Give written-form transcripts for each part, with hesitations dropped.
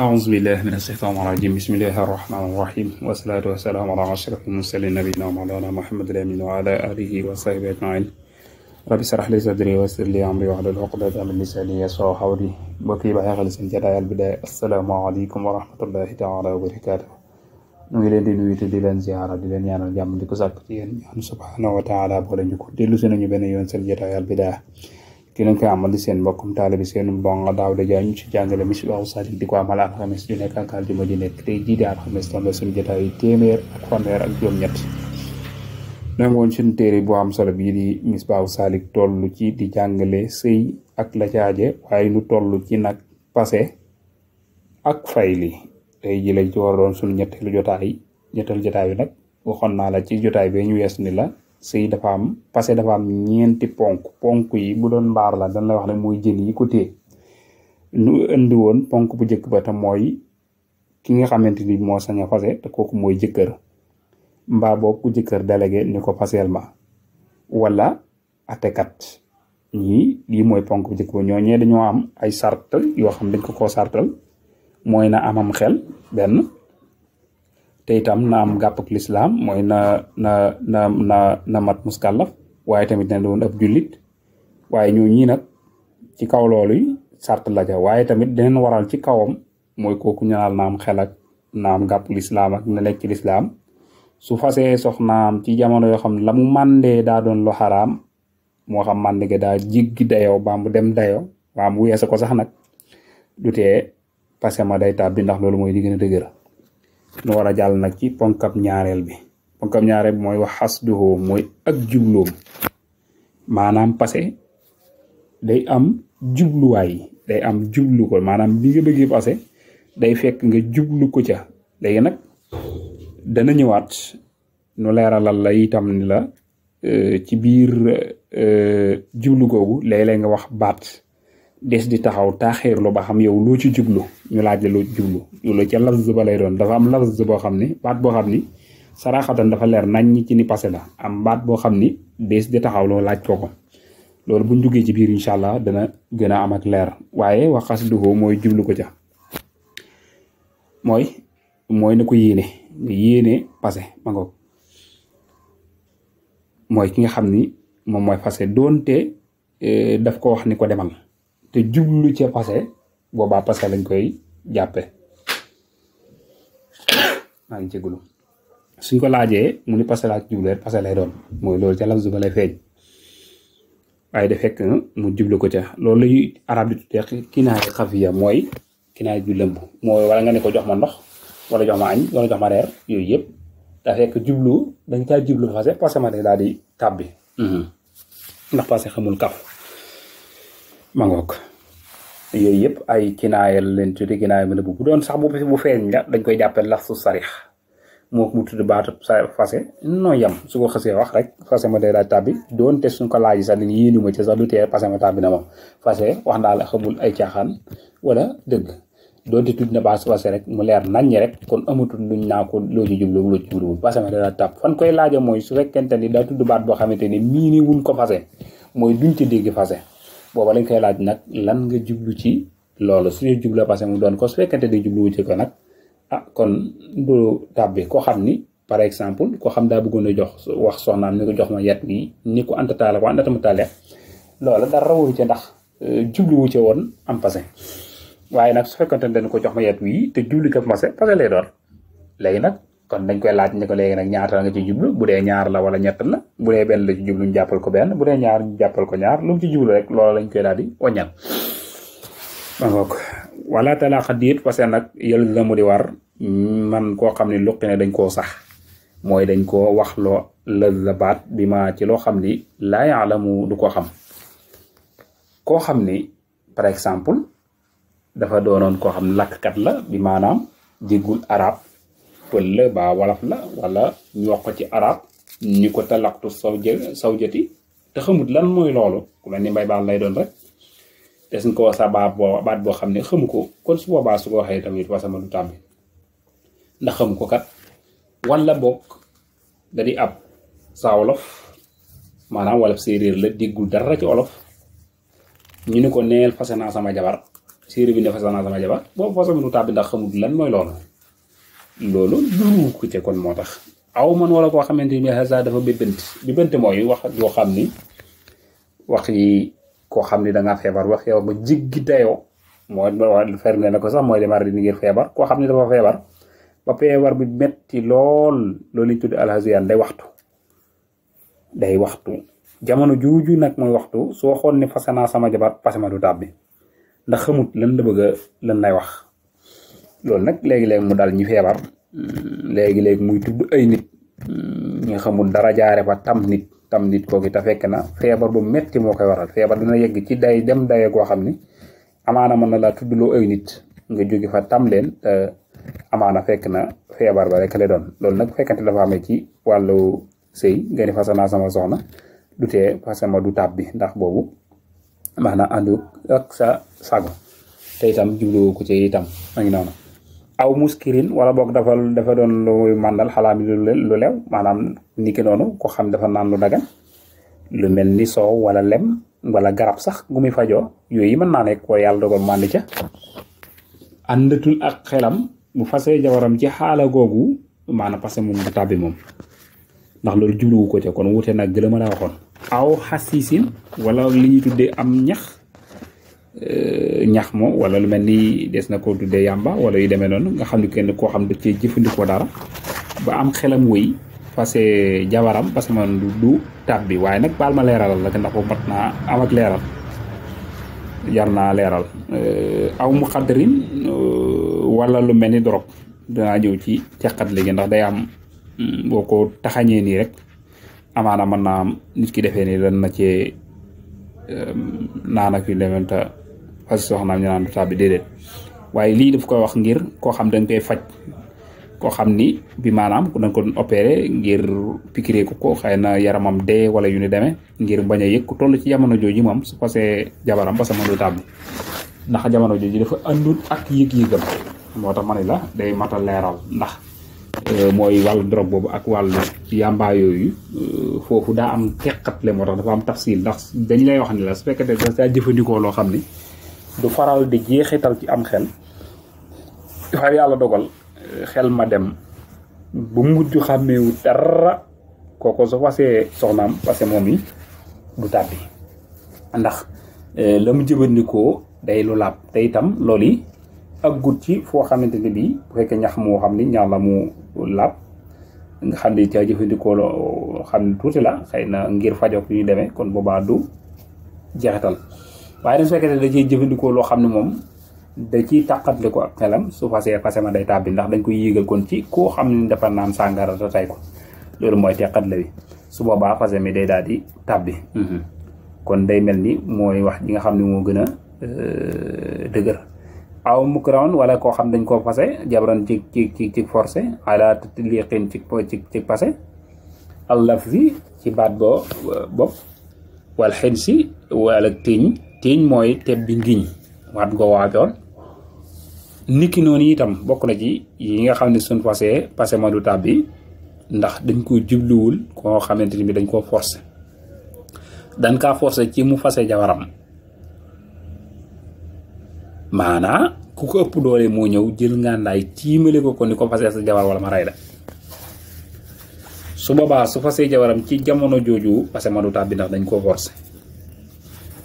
أعوذ بالله من الشيطان الرجيم بسم الله الرحمن الرحيم والصلاة والسلام على أشرف المرسلين نبينا مولانا محمد الأمين وعلى آله وصحبه أجمعين رب اشرح لي صدري ويسر لي أمري واحلل عقدة من لساني يفقهوا قولي بokki bàyyi xel seen jotaay Al Bidaaya asalaamaaleykum wa rahmatullahi taala wa barakaatu ñu ngi leen di nuyu te di leen ziara di leen ñaanal jàmm di ko sàkk ci yéen ñaan subhanahu wa taala boole ñu ko dellu si nañu benn yoon seen jotaay Al Bidaaya ki leen koy amal di seen mbokkum taalibi seen mbonga Daawda Jaañ ci jàngale Misbaahu Saalik di ko amal alxames ju nekk ak àjjuma ji nekk tey jii di alxames tombe suñu jotaay téeméer ak fanweer ak juróom-ñett nangu woon suñu téere bu am solo bii di Misbaahu Saalik toll ci di jàngale sëy ak la caaje waaye nu toll ci nag passé ak fayli tey ji lañ ci war doon suñu ñetteelu jotaay bi nag waxoon naa la ci jotaay bi ñu wees ni la sëy dafa am passé dafa am ñeenti ponk yi bu doon mbaar la dañ la wax ne mooy jën yi ko téye nu indi woon ponk bu njëkk ba te mooy ki nga xamante ni moo sañ a fase te kooku mooy jëkkër mbaa boobu ku jëkkër délégué ni ko faseel ma wala atekat ñii lii mooy ponk bu njëkk ba ñooñee dañoo am ay sart yoo xam dañ ko koo sartal mooy na amam xel benn te itam na am gàpp ak lislaam mooy na mat muskàllaf waaye tamit na doon ab jullit waaye ñoo ñii nag ci kaw loolu sart la ca waaye tamit dinañ waral ci kawam mooy kooku ñaanal na am xel ak na am gàpp lislaam ak na nekk ci lislaam su fasee soxnaam ci jamono yoo xam ne la mu màndee daa doon lu xaraam moo xam mànde ga daa jiggi dayoo baa mu dem dayoo baa mu weesa ko sax nag du tee passé ma day tàbbi ndax loolu mooy di gën a dëgër nu war a jàll nag ci ponkab ñaareel bi mooy wax xasduhu mooy ak jubloom maanaam passé day am jubluwaay day am jublu ko maanaam bi nga bëggee passé day fekk nga jublu ko ca léegi nag dana ñëwaat nu leeralal la itam ni la ci biir jublu googu léeg-léeg nga wax baat des di taxaw taaxeerlu ba xam yow loo ci jublu ñu laaj la loo ci jublu loolu ca lafz ba lay doon dafa am lafz boo xam ni baat boo xam ni saraxatan dafa leer nañ ci ni passé la am baat boo xam ni des di taxaw loo laaj ko loolu buñ duggee ci biir incha allah dana gën a am ak leer waaye wa qasduhu mooy jublu ko ca mooy na ko yéene passé ma ngoog mooy ki nga xam ni moom mooy passé doonte daf ko wax ni ko demal te jublu ca passé boobaa passé lañ koy jàppe maa ngi jégalu suñ ko laajee mu ni passé laa ci jublu passé lay doon mooy loolu ca lafzu ba lay feeñ waaye da fekk mu jublu ko ca loolu lay arab di tuddee kinaaya xafiya mooy kinaaya ju lëmb mooy wala nga ne ko jox ma ndox wala jox ma añ wala jox ma reer yooyu yëpp da fekk jublu dañ caa jublu passé ma day daal di tàbbi ndax passé xamul kaf ma ngoog yooyu yëpp ay kinaayal leen tudde kinaaya mën a bu doon sax bu feeñ la dañ koy jàppee lafsu sarix moo mu tudd baatu passé noo yem su ko xasee wax rek passé ma day daal tàbbi doon te suñ ko laaj sax dañu yéenuma ci sax du tee passé ma tàbbi na moom passé wax naa la xamul ay caaxaan wala dëgg doonte tudd na baas passé rek mu leer nañ rek kon amatul luñ naa ko loo ci jubluwul passé ma day daal tàbb fan koy laaja mooy su fekkente ni daa tudd baat boo xamante ni mii ni wuñ ko passé mooy duñ ci dégg passé booba lañ koy laaj nag lan nga jublu ci loolu su ñu jublu passé mu doon ko su fekkente ni jubluwu ci ko nag kon du tàbbi ko xam ni par exemple ko xam daa bëggoon a wax soxnaam ni ko jox ma yet bi ni ko anta taale ko andatama taale loola dara waru ca ndax jubluwu ci woon am passé waaye nag su fekkente ne dañ ko jox ma yet wi te jublu ko passé lay doon léegi nag kon dañ koy laaj ni ko léegi nag ñaata nga ci jublu bu dee ñaar la wala ñett la bu dee benn la ci jublu ñu jàppal ko benn bu dee ñaar ñu jàppal ko ñaar lu mu ci jublu rek loola lañ koy daal di waññal ma ngoog wala talaaxa diit parce que nag yël la mu di war man koo xam ne luqi ne dañ koo sax mooy dañ koo wax loo la baat bi ma ci loo xam ni laa yaalamu du ko xam koo xam ni par exemple dafa doonoon koo xam ne lakkkat la bi maanaam déggul arab pël la ba wolof la wala ñu wax ko ci arab ni ko talaqtu sawjati te xamut lan mooy loolu ku mel ni mbay baal lay doon rek te suñ ko wax sa baat boo xam ne xamu ko kon su boobaa su ko waxee tamit wasama du tàmbi ndax xamu ko kat wala bokk da di ab sa wolof maanaam wala séeréer la déggul dara ci olof ñu ne ko neel fase naa sama jabar séeréer bi ne fase naa sama jabar boobu fase ma du tàbbi ndax xamul lan mooy loolu juru ko ca kon moo tax aw man wala koo xamante ni hasa dafa bibbante mooy wax yoo xam ni wax yi koo xam ni dangaa feebar wax yow ba jiggi dayoo moo ferme na ko sax mooy demar di ngir feebar koo xam ni dafa feebar ba feebar bi metti loolu ñu tudd alhaziyaan day waxtu jamono juuju nag mooy waxtu soo xool ni fase naa sama jabar fase ma du tàbbi ndax xamut lan la bëgg lan lay wax loolu nag léegi-léegi mu dal ñu feebar léegi-léegi muy tudd ay nit ñu xamul dara jaare fa tam nit kooki te fekk na feebar bu metti moo koy waral feebar dina yegg ci day dem daye koo xam ni amaana mën na laa tuddloo ay nit nga jóge fa tam leen te amaana fekk na feebar ba rek la doon loolu nag fekkante dafa amee ci wàllu sëy nga ni fase naa sama soxna du tee fase ma du tàbbi ndax boobu maanaam àndu ak sa sago te itam jubluwu ko ci itam ma ngi noonu aw muskirin wala boog dafa doon lu màndal xalaami lu lew maanaam niki noonu ko xam dafa naan lu dagan lu mel ni soow wala lem wala garab sax gu muy fajoo yooyu mën naa nekk ko yàlla dogal màndi ca àndatul ak xelam bu fasee jabaram ci xaala googu maanaam parce que moom du tàbbi moom ndax loolu jubluwu ko ca kon wute nag gëla ma la waxoon aw xasiisin wala li ñuy tuddee am ñax mo wala lu mel ni des na ko tuddee yàmba wala yu demee noonu nga xam ni kenn koo xam da cee jëfandikoo dara ba am xelam wëy fase jabaram parce que man du tàbbi waaye nag baal ma leeralal la ndax boobu mat naa am ak leeral jar naa leeral aw mu xaddarin wala lu mel ni dorog danaa ñëw ci teqat léegi ndax day am boo ko taxañee nii rek amaana mën naa am nit ki defee nii dan na cee naan ak yu dementa fas soxnaam ñu naan du tàbbi déedéet waaye lii daf koy wax ngir koo xam dañ koy faj koo xam ni bi maanaam ku dañ ko doon opéré ngir piqûre ko xëy na yaramam dee wala yu ni demee ngir bañ a yëg ku toll ci jamono jooju moom su passé jabaram parce que man du tàbbi ndax jamono jooju dafa àndul ak yëg-yëgam moo tax ma ne la day matal leeral ndax mooy wàllu drogue boobu ak wàllu yàmbaa yooyu foofu daa am teqatle moo tax dafa am tafsil ndax dañ lay wax ni la su fekkee da saa jëfandikoo loo xam ni du faral di jeexital ci am xel dafa yàlla dogal xel ma dem bu mujj xàmmeewu dara kooko su fasee soxnaam parce que moom yi du tàbbi ndax la mu jëfandikoo day lu laab te itam loolu yi ak gut ci foo xamante ne bii bu fekkee ñax moo xam ni ñax la mu laab nga xam ne caa jëfandikoo loo xam ne tuuti la xëy na ngir fajoo yu ñu demee kon boobaa du jeexital waaye su fekkee ne da ciy jëfandikoo loo xam ne moom da ciy tàqatle ko ak xelam su fasee fase ma day tàbbi ndax dañ koy yéegal kon ci koo xam ne dafa naan sàngara te tay ko loolu mooy teqatle bi su boobaa fase mi day daal di tàbbi kon day mel ni mooy wax ji nga xam ne moo gën a dëgër aw mukrawn wala koo xam dañ koo fase jabaran ci forcé ala tatliqin ci passé allafzi ci baat boo bopp wal xen si wala téeñ mooy teb bi ngiñ waat nga waajoon niki noonu itam bokk na ci yi nga xam ne suñ passé ma du tàbbi ndax dañ ko jubluwul koo xamante ni bi dañ koo forcé dañ kaa forcé ci mu fase jabaram maanaa ku ko ëpp doole moo ñëw jël ngàndaay tiimale ko ni ko fasee sa jabar wala ma rey la su boobaa su fasee jabaram ci jamono jooju parce que ma du tàbbi ndax dañ koo forcé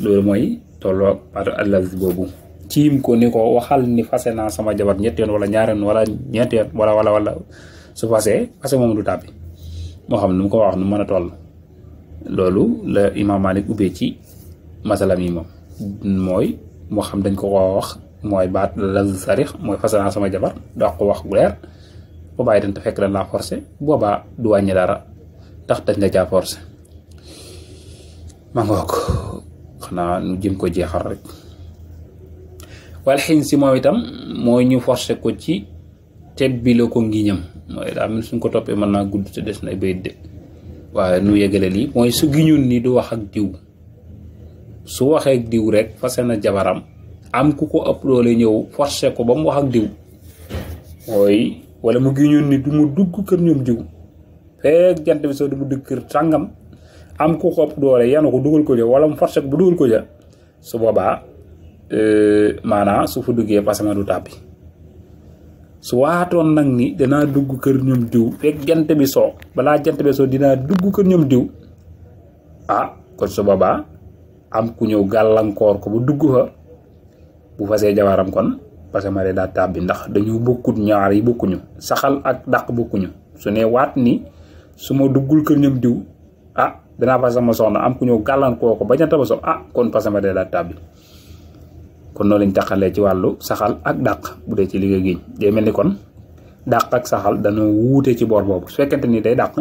loolu mooy tolloo baatu allaz boobu tiim ko ni ko waxal ni fase naa sama jabar ñetti yoon wala ñaari yoon wala ñeenti yoon wala su fasee parce que moom du tàbbi moo xam nu mu ko wax nu mën a toll loolu la Imam Malik ubbee ci masalam yi moom mooy moo xam dañ ko wax mooy baat la sarix mooy fase naa sama jabar daa ko wax bu leer boobaa itam te fekk dañ laa forcé boobaa du wàññi dara ndax dañ la caa forcé ma ngoog xanaa nu jëm ko jeexal rek wala xin si moom itam mooy ñu forcé ko ci teb bi la ko ngiñam mooy daa mel suñ ko toppee mën naa gudd te des na bayit de waaye nu yegale lii mooy su giñun ni du wax ak diw su waxee ak diw rek fase na jabaram am ku ko ëpp doole ñëw forcé ko ba mu wax ak diw mooy wala mu giñun ni du mu dugg kër ñoom diw fekk jant bi soo du mu dugg kër sàngam am ku ko ëpp doole yanu ko dugal ko ja wala mu forcé ko bu dugal ko ja su boobaa maanaam su fa duggee parce que du tàbbi su waatoon nag ni danaa dugg kër ñoom diw fekk jant bi soo balaa jant bi soo dinaa dugg kër ñoom diw kon su boobaa am ku ñëw gàllankoor ko bu dugg fa bu fasee jabaram kon parce que ma daa tàbbi ndax dañu bokkut ñaar yi bokkuñu saxal ak dàq bokkuñu su ne waat ni su ma duggul kër ñoom diw danaa fas sama soxna am ku ñëw gàllankoor ko ba jant ba soo kon parce que ma daa tàbbi kon noonu lañ taxalee ci wàllu saxal ak dàq bu dee ci liggéey giñ day mel ni kon dàq ak saxal dañoo wuute ci boor boobu su fekkente ni day dàq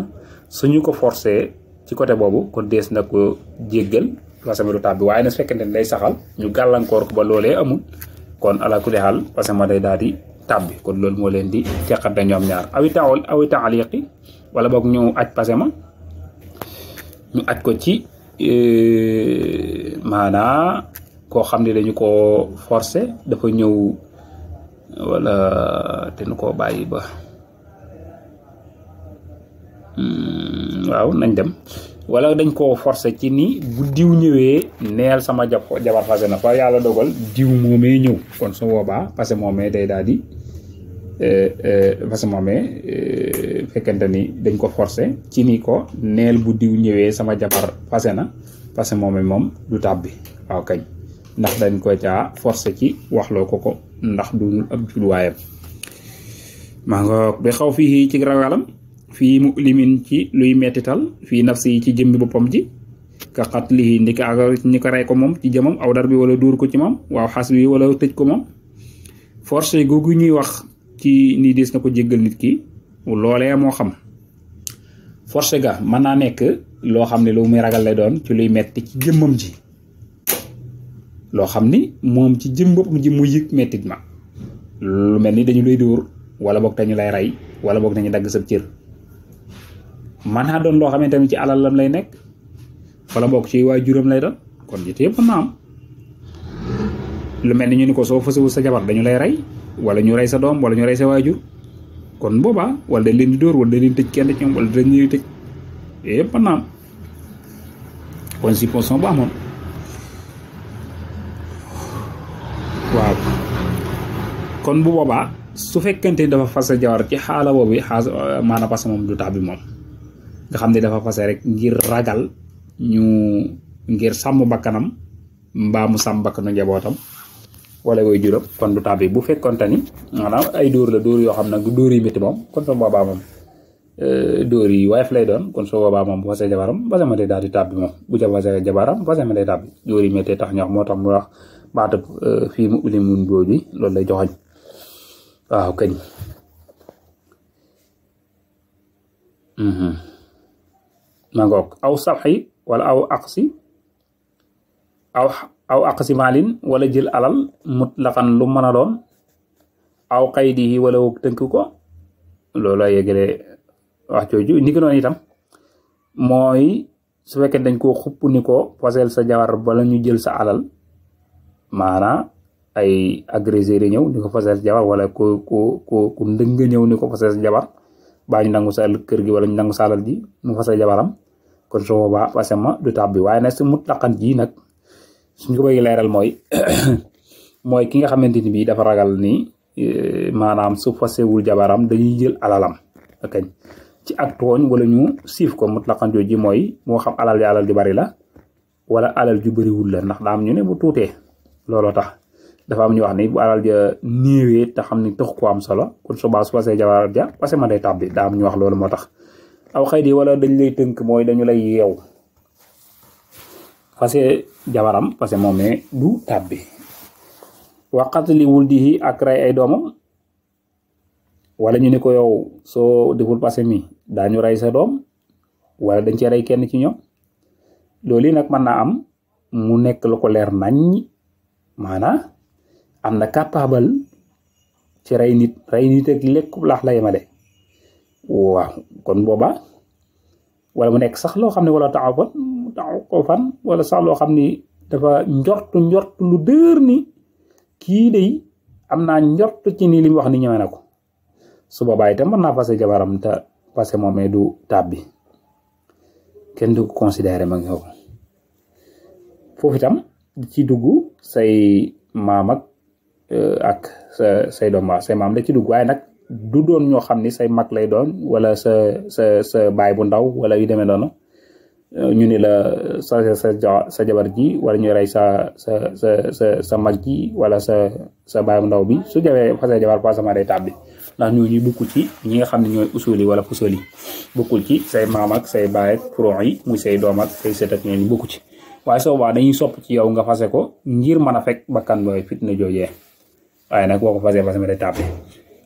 suñu ko forcé ci côté boobu kon dees na ko jéggal parce que du tàbbi waaye nag su fekkente ni day saxal ñu gàllankoor ko ba loolee amul kon ala kulli xaal parce que ma day daal di tàbbi kon loolu moo leen di teqante ñoom ñaar awi taaliqi wala boog ñu aj passé ma ñu aj ko ci maanaa koo xam ne dañu ko forcé dafa ñëw wala te nu koo bàyyi ba waaw nañ dem wala dañ koo forcé ci ni bu diw ñëwee neel sama jabar fase na fa yàlla dogal diw moomee ñëw kon su boobaa parce que moomee day daal di parce que moomee fekkente ni dañ ko forcé ci ni ko neel bu diw ñëwee sama jabar fase na parce que moomee moom du tàbbi waaw kañ ndax dañ ko caa forcé ci waxloo ko ndax du ab judwaayam maa nga bi xaw fii ci ragalam fii mu limin ci luy mettital fii nafsi yi ci jëmbi boppam ji ka xat lii ndiki ak ñi ko rey ko moom ci jëmam aw dar bi wala dóor ko ci moom waaw xas bi wala tëj ko moom forcé googu ñuy wax ci ni des na ko jéggal nit ki loolee moo xam forcé ga mën naa nekk loo xam ne lu muy ragal lay doon ci luy metti ci jëmmam ji loo xam ni moom ci jëm boppam ji mu yëg mettit ma lu mel ni dañu lay dóor wala boog dañu lay rey wala boog dañu dagg sab cër man naa doon loo xamante ni ci alalam lay nekk wala boog ci waajuram lay doon kon jiite yëpp mën naa am lu mel ni ñu ni ko soo fasewul sa jabar dañu lay rey wala ñu rey sa doom wala ñu rey sa waajur kon boobaa wala dañ leen di dóor wala dañ leen tëj kenn ci ñoom wala dañ leen tëj yëpp mën naa am kon supposition bu amoon waaw kon bu boobaa su fekkente ni dafa fase jabar ci xaala boobu maanaam parce que moom du tax bi moom nga xam ne dafa fase rek ngir ragal ngir sàmm bakkanam mbaa mu sàmm bakkanu njabootam wala way juróom kon du tax bi bu fekkonte ni maanaam ay dóor la dóor yoo xam nag du dóor yi métti moom kon su boobaa moom dóor yi wayef lay doon kon su boobaa moom bu fase jabaram fase ma day daal di tàbbi moom bu ca fase jabaram fase ma day tàbbi dóor yi métti tax ñox moo tax mu wax baatub fii mu uli mun boobu loolu lay joxoñ waaw kañ ma ngoog aw sabxi wala aw aqsi aw aqsi maalin wala jël alal mutlaqan lu mën a doon aw qaydihi wala wog tënk ko loolu la yegale wax jooju ni ko noonu itam mooy su fekkee dañ koo xupp ni ko fasel sa jabar bala ñu jël sa alal maanaam ay agresseur ñëw ni ko fasel sa jabar wala ku ndëng ñëw ni ko fasel sa jabar baa ñu nangu sa kër gi wala ñu nangu sa alal ji mu fasel jabaram kon su boobaa fase ma du tàbbi waaye nag su mutlaqan ji nag suñ ko bëgg leeral mooy mooy ki nga xamante ni bii dafa ragal ni maanaam su fasewul jabaram dañuy jël alalam akañ ci ak tooñ wala ñu siif ko mutlaqan jooju mooy moo xam alal ju bari la wala alal ju bariwul la ndax daa am ñu ne bu tuutee looloo tax dafa am ñu wax ni bu alal ja néewee te xam ni tax ko am solo kon subaa su fasee jabar ja parce que ma day tàbbi daa am ñu wax loolu moo tax aw xëy di wala dañ lay tënk mooy dañu lay yeew fase jabaram parce que moom ne du tàbbi waqat li wul di ak rey ay doomam wala ñu ne ko yow soo deful passé mi daañu rey sa doom wala dañ ci rey kenn ci ñoom loolu yi nag mën naa am mu nekk lu ko leer nañ maanaam am na capable ci rey nit ak lekku laax la yemale waaw kon booba wala mu nekk sax loo xam ne wala taxaw ko fan wala sax loo xam ni dafa njort lu dër ni kii day am naa njort ci ni li mu wax ni ñëwee na ko su boobaa itam mën naa fase jabaram te parce que moom du tàbbi kenn du ko considéré ma ngi foofu itam ci dugg say maam ak say doom waaw say maam da ci dugg waaye nag du doon ñoo xam ni say mag lay doon wala sa baay bu ndaw wala yu demee noonu ñu ni la sa jabar ji wala ñu rey sa mag ji wala sa baay bu ndaw bi su jawee fasee jabar pasama day tàbbi ndax ñooñu bokkul ci ñi nga xam ne ñooy usuli wala fusuli bokkul ci say maam ak say baay ak furon yi muy say doom ak say sët ak ñooñu bokku ci waaye soo boobaa dañuy sopp ci yow nga fase ko ngir mën a fekk bakkan booy fitna joojee waaye nag boo ko fasee pasama day tàbbi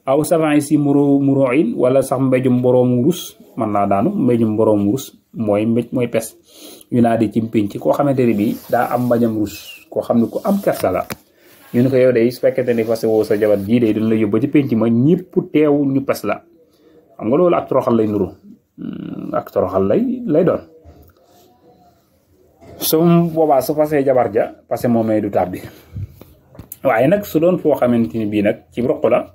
aw savant si muroin wala sax mbéjum boroomu rus mën naa daanu mbéjum boroomu rus mooy pes yu naa di ci pénc koo xamante ne bii daa am mbañam rus koo xam ne ku am kersa la ñu ne ko yow day su fekkente ni fase woo sa jabar jii day dina la yóbbu ci pénc ma ñëpp teew ñu pes la xam nga loolu ak toroxal lay nuru ak toroxal lay doon su boobaa su fasee jabar ja parce que moom may du tàbbi waaye nag su doon foo xamante ni bii nag ci roq la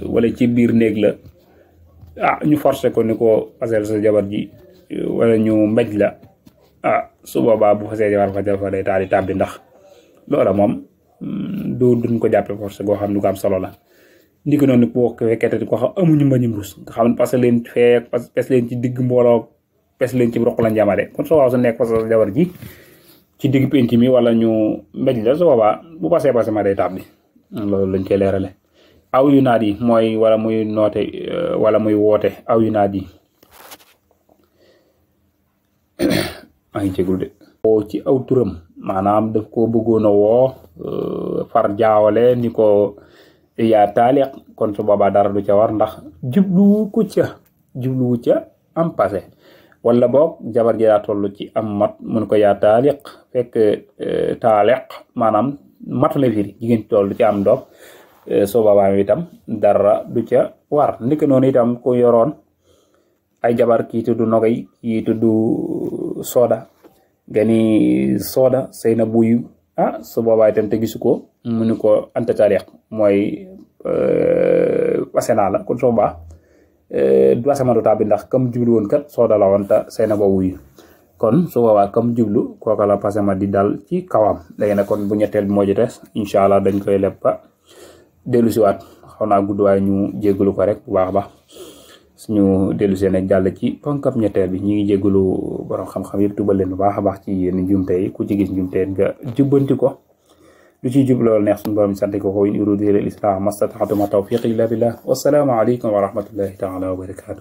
wala ci biir néeg la ñu forcé ko ni ko fasel sa jabar ji wala ñu mbéj la su boobaa bu fasee jabar fa day taal di tàbbi ndax loola moom duñ ko jàppe forcé goo xam ne ko am solo la ndi ko noonu boo fekkete ko xam amuñu mbañum rus nga xam ne parce que leen fee pes leen ci digg mbooloo pes leen ci roq la njamade kon soo waaw su nekk fasel sa jabar ji ci digg penc mi wala ñu mbéj la su boobaa bu pasee ma day tàbbi loolu lañ koy leerale aw yu naat yi mooy wala muy noote wala muy woote aw yu naat yi maa ngi jégul de woo ci aw turam maanaam daf ko bëggoon a woo far jaawale ni ko yaa taaliq kon su boobaa dara du ca war ndax jubluwu ca am passé wala boog jabar ji daa toll ci am mat mun ko yaa taaliq fekk taaliq maanaam mat la firi jigéen ci toll ci am doom soo boobaa itam dara du ca war ndiki noonu itam ku yoroon ay jabar kii tudd Nogay kii tudd Soda gani Soda sëy na buyu su boobaa itam te gisu ko mu ni ko anta taaliq mooy passé naa la kon soo boobaa du asamadu tàbbi ndax kam jublu woon kat Soda la woon te sëy na ba wuyu kon su boobaa kam jublu kooka la passé ma di dal ci kawam léegi nag kon bu ñetteel bi moo ci des incha allah dañ koy leb ba dellu si waat xaw naa gudd waaye ñu jéggalu ko rek bu baax a baax suñu dellu see nag jàll ci ponkab ñetteel bi ñu ngi jéggalu borom xam-xam yëpp tubal leen bu baax a baax ci yenn njumte yi ku ci gis njumte nga jubbanti ko lu ciy jub loolu neex suñu borom sant ko in uriidu illal islaaha mastataxtu ma tawfiiqi illa billah wassalaamu aleykum wa rahmatullahi taala wa barakaatu